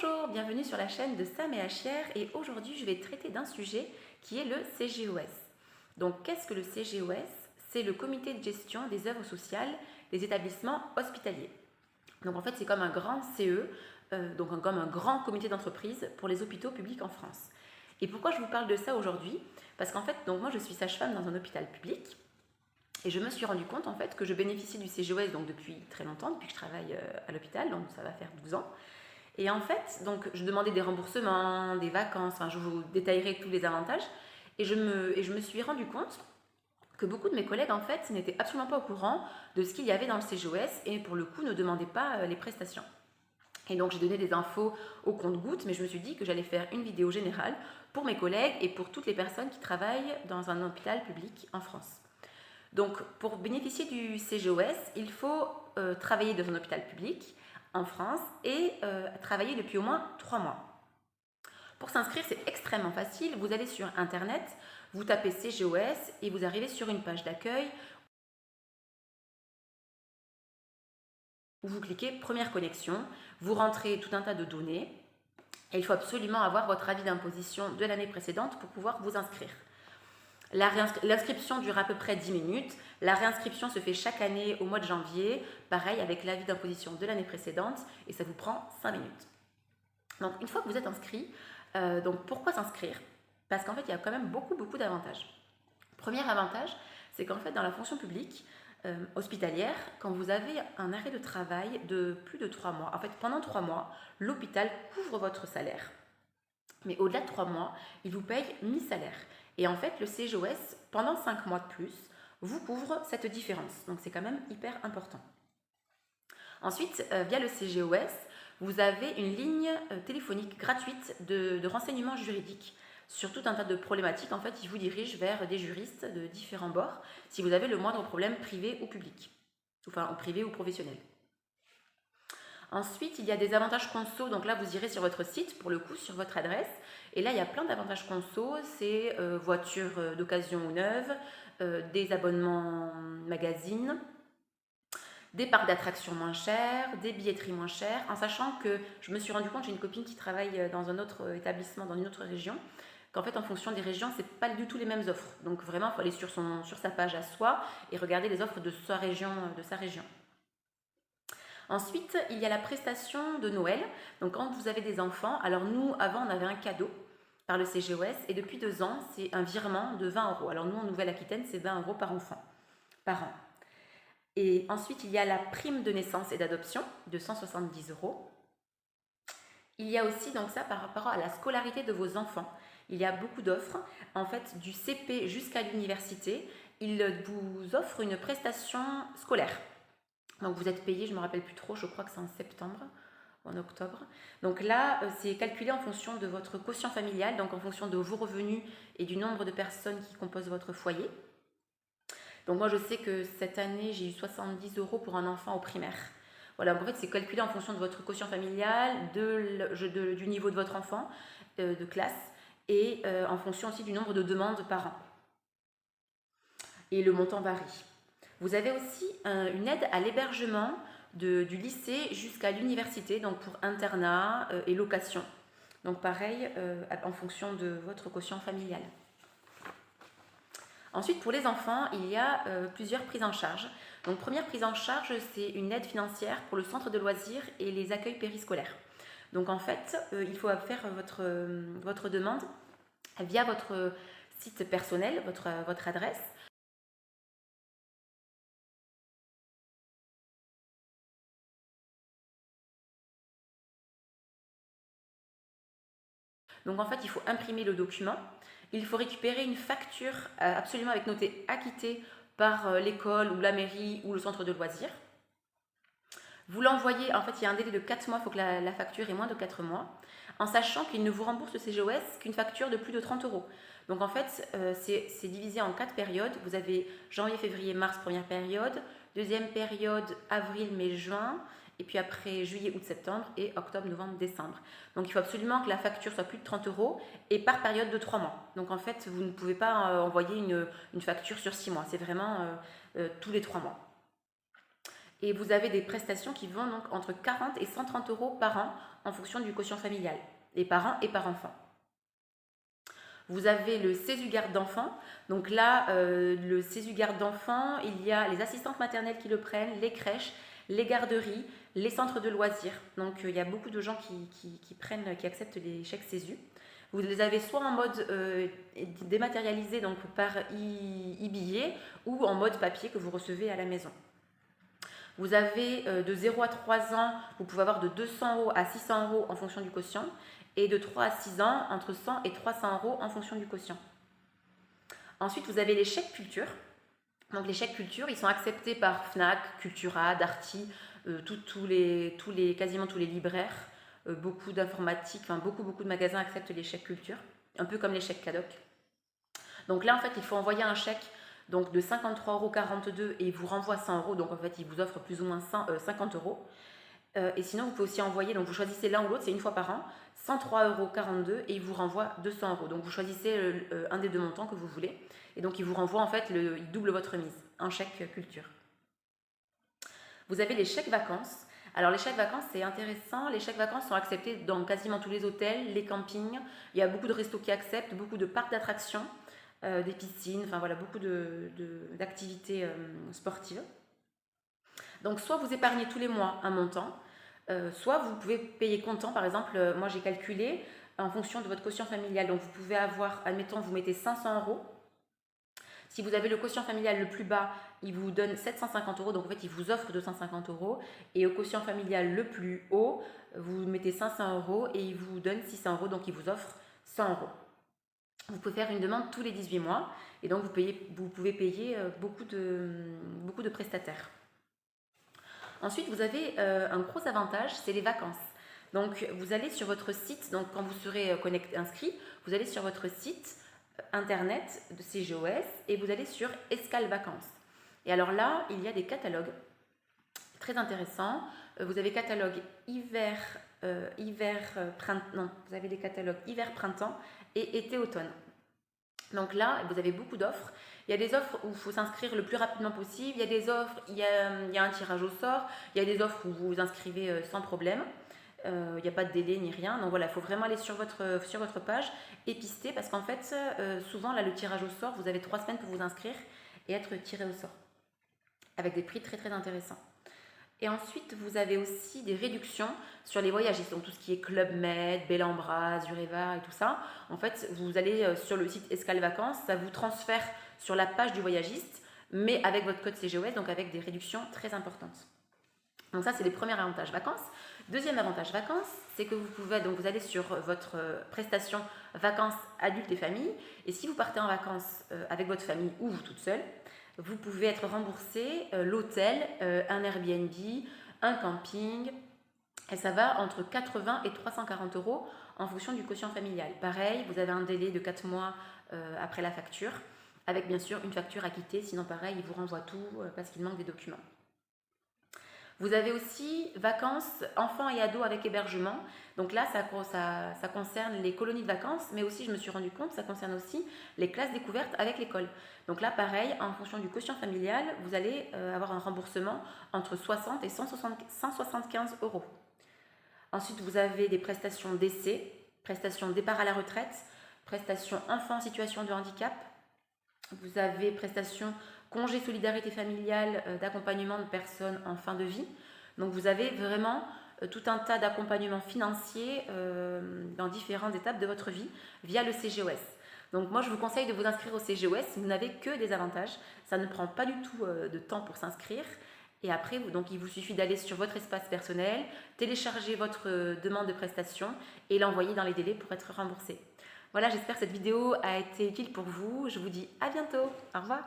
Bonjour, bienvenue sur la chaîne de Sam et Achière et aujourd'hui je vais traiter d'un sujet qui est le CGOS. Donc qu'est-ce que le CGOS? C'est le comité de gestion des œuvres sociales des établissements hospitaliers. Donc en fait c'est comme un grand CE, comme un grand comité d'entreprise pour les hôpitaux publics en France. Et pourquoi je vous parle de ça aujourd'hui? Parce qu'en fait moi je suis sage-femme dans un hôpital public. Et je me suis rendu compte en fait que je bénéficie du CGOS donc depuis très longtemps, depuis que je travaille à l'hôpital, donc ça va faire 12 ans. Et en fait, donc je demandais des remboursements, des vacances, enfin je vous détaillerai tous les avantages. Et je me suis rendu compte que beaucoup de mes collègues en fait n'étaient absolument pas au courant de ce qu'il y avait dans le CGOS et pour le coup ne demandaient pas les prestations. Et donc j'ai donné des infos au compte-gouttes, mais je me suis dit que j'allais faire une vidéo générale pour mes collègues et pour toutes les personnes qui travaillent dans un hôpital public en France. Donc pour bénéficier du CGOS, il faut travailler dans un hôpital public en France et travailler depuis au moins 3 mois. Pour s'inscrire, c'est extrêmement facile. Vous allez sur Internet, vous tapez CGOS et vous arrivez sur une page d'accueil où vous cliquez Première connexion, vous rentrez tout un tas de données et il faut absolument avoir votre avis d'imposition de l'année précédente pour pouvoir vous inscrire. L'inscription dure à peu près 10 minutes. La réinscription se fait chaque année au mois de janvier, pareil avec l'avis d'imposition de l'année précédente, et ça vous prend 5 minutes. Donc une fois que vous êtes inscrit, pourquoi s'inscrire? Parce qu'en fait, il y a quand même beaucoup d'avantages. Premier avantage, c'est qu'en fait, dans la fonction publique hospitalière, quand vous avez un arrêt de travail de plus de 3 mois, en fait, pendant 3 mois, l'hôpital couvre votre salaire. Mais au-delà de 3 mois, il vous paye mi-salaire. Et en fait, le CGOS, pendant 5 mois de plus, vous couvre cette différence. Donc c'est quand même hyper important. Ensuite, via le CGOS, vous avez une ligne téléphonique gratuite de renseignements juridiques sur tout un tas de problématiques. En fait, il vous dirige vers des juristes de différents bords si vous avez le moindre problème privé ou public, enfin privé ou professionnel. Ensuite, il y a des avantages conso. Donc là, vous irez sur votre site, pour le coup, sur votre adresse. Et là, il y a plein d'avantages conso. C'est voitures d'occasion ou neuves, des abonnements magazines, des parcs d'attractions moins chers, des billetteries moins chères. En sachant que je me suis rendu compte, j'ai une copine qui travaille dans un autre établissement, dans une autre région, qu'en fait, en fonction des régions, c'est pas du tout les mêmes offres. Donc vraiment, il faut aller sur sa page à soi et regarder les offres de sa région. Ensuite, il y a la prestation de Noël. Donc quand vous avez des enfants, alors nous, avant, on avait un cadeau par le CGOS et depuis 2 ans, c'est un virement de 20 euros. Alors nous, en Nouvelle-Aquitaine, c'est 20 euros par enfant, par an. Et ensuite, il y a la prime de naissance et d'adoption de 170 euros. Il y a aussi donc ça par rapport à la scolarité de vos enfants. Il y a beaucoup d'offres. En fait, du CP jusqu'à l'université, ils vous offrent une prestation scolaire. Donc vous êtes payé, je ne me rappelle plus trop, je crois que c'est en septembre ou en octobre. Donc là, c'est calculé en fonction de votre quotient familial, donc en fonction de vos revenus et du nombre de personnes qui composent votre foyer. Donc moi, je sais que cette année, j'ai eu 70 euros pour un enfant au primaire. Voilà, donc en fait, c'est calculé en fonction de votre quotient familial, du niveau de votre enfant, de classe, et en fonction aussi du nombre de demandes par an. Et le montant varie. Vous avez aussi une aide à l'hébergement du lycée jusqu'à l'université, donc pour internat et location. Donc pareil, en fonction de votre quotient familial. Ensuite, pour les enfants, il y a plusieurs prises en charge. Donc première prise en charge, c'est une aide financière pour le centre de loisirs et les accueils périscolaires. Donc en fait, il faut faire votre demande via votre site personnel, votre adresse. Donc en fait, il faut imprimer le document. Il faut récupérer une facture absolument avec noté acquitté par l'école ou la mairie ou le centre de loisirs. Vous l'envoyez, en fait, il y a un délai de 4 mois, il faut que la facture ait moins de 4 mois, en sachant qu'il ne vous rembourse le CGOS qu'une facture de plus de 30 euros. Donc en fait, c'est divisé en 4 périodes. Vous avez janvier, février, mars, première période, deuxième période, avril, mai, juin, et puis après juillet, août, septembre et octobre, novembre, décembre. Donc il faut absolument que la facture soit plus de 30 euros et par période de 3 mois. Donc en fait, vous ne pouvez pas envoyer une facture sur 6 mois, c'est vraiment tous les 3 mois. Et vous avez des prestations qui vont donc entre 40 et 130 euros par an en fonction du quotient familial, les parents et par enfant. Vous avez le CESU garde d'enfants. Donc là, le CESU garde d'enfants, il y a les assistantes maternelles qui le prennent, les crèches, les garderies, les centres de loisirs. Donc il y a beaucoup de gens qui acceptent les chèques CESU. Vous les avez soit en mode dématérialisé, donc par e-billet, ou en mode papier que vous recevez à la maison. Vous avez de 0 à 3 ans, vous pouvez avoir de 200 € à 600 € en fonction du quotient, et de 3 à 6 ans, entre 100 et 300 € en fonction du quotient. Ensuite, vous avez les chèques culture. Donc les chèques culture, ils sont acceptés par Fnac, Cultura, Darty, quasiment tous les libraires, beaucoup d'informatique, enfin beaucoup de magasins acceptent les chèques culture, un peu comme les chèques Cadoc. Donc là, en fait, il faut envoyer un chèque donc de 53,42 € et il vous renvoie 100 €, donc en fait, il vous offre plus ou moins 50 €. Et sinon, vous pouvez aussi envoyer, donc vous choisissez l'un ou l'autre, c'est une fois par an, 103,42 € et il vous renvoie 200 €. Donc vous choisissez un des deux montants que vous voulez. Et donc il vous renvoie en fait, il double votre mise, un chèque culture. Vous avez les chèques vacances. Alors les chèques vacances, c'est intéressant. Les chèques vacances sont acceptés dans quasiment tous les hôtels, les campings. Il y a beaucoup de restos qui acceptent, beaucoup de parcs d'attractions, des piscines, enfin voilà, beaucoup d'activités sportives. Donc soit vous épargnez tous les mois un montant, soit vous pouvez payer comptant. Par exemple, moi j'ai calculé en fonction de votre quotient familial. Donc vous pouvez avoir, admettons, vous mettez 500 €. Si vous avez le quotient familial le plus bas, il vous donne 750 €, donc en fait il vous offre 250 €. Et au quotient familial le plus haut, vous mettez 500 € et il vous donne 600 €, donc il vous offre 100 €. Vous pouvez faire une demande tous les 18 mois et donc vous pouvez payer beaucoup de prestataires. Ensuite, vous avez un gros avantage, c'est les vacances. Donc, vous allez sur votre site, donc quand vous serez inscrit, vous allez sur votre site internet de CGOS et vous allez sur Escale Vacances. Et alors là, il y a des catalogues très intéressants. Vous avez catalogue vous avez des catalogues hiver-printemps et été-automne. Donc là, vous avez beaucoup d'offres. Il y a des offres où il faut s'inscrire le plus rapidement possible. Il y a des offres, il y a un tirage au sort. Il y a des offres où vous vous inscrivez sans problème. Il n'y a pas de délai ni rien. Donc voilà, il faut vraiment aller sur votre page et pister parce qu'en fait, souvent, là, le tirage au sort, vous avez 3 semaines pour vous inscrire et être tiré au sort avec des prix très très intéressants. Et ensuite, vous avez aussi des réductions sur les voyagistes, donc tout ce qui est Club Med, Bellambra, Zureva et tout ça. En fait, vous allez sur le site Escale Vacances, ça vous transfère sur la page du voyagiste, mais avec votre code CGOS, donc avec des réductions très importantes. Donc ça, c'est les premiers avantages vacances. Deuxième avantage vacances, c'est que vous allez sur votre prestation vacances adultes et famille, et si vous partez en vacances avec votre famille ou vous toute seule, vous pouvez être remboursé l'hôtel, un Airbnb, un camping, et ça va entre 80 et 340 € en fonction du quotient familial. Pareil, vous avez un délai de 4 mois après la facture, avec bien sûr une facture à quitter, sinon pareil, il vous renvoie tout parce qu'il manque des documents. Vous avez aussi vacances enfants et ados avec hébergement. Donc là, ça concerne les colonies de vacances, mais aussi, je me suis rendu compte, ça concerne aussi les classes découvertes avec l'école. Donc là, pareil, en fonction du quotient familial, vous allez avoir un remboursement entre 60 et 175 €. Ensuite, vous avez des prestations décès, prestations départ à la retraite, prestations enfants en situation de handicap. Vous avez prestations congé solidarité familiale d'accompagnement de personnes en fin de vie. Donc vous avez vraiment tout un tas d'accompagnements financiers dans différentes étapes de votre vie via le CGOS. Donc moi je vous conseille de vous inscrire au CGOS, vous n'avez que des avantages, ça ne prend pas du tout de temps pour s'inscrire. Et après, donc, il vous suffit d'aller sur votre espace personnel, télécharger votre demande de prestation et l'envoyer dans les délais pour être remboursé. Voilà, j'espère que cette vidéo a été utile pour vous. Je vous dis à bientôt. Au revoir.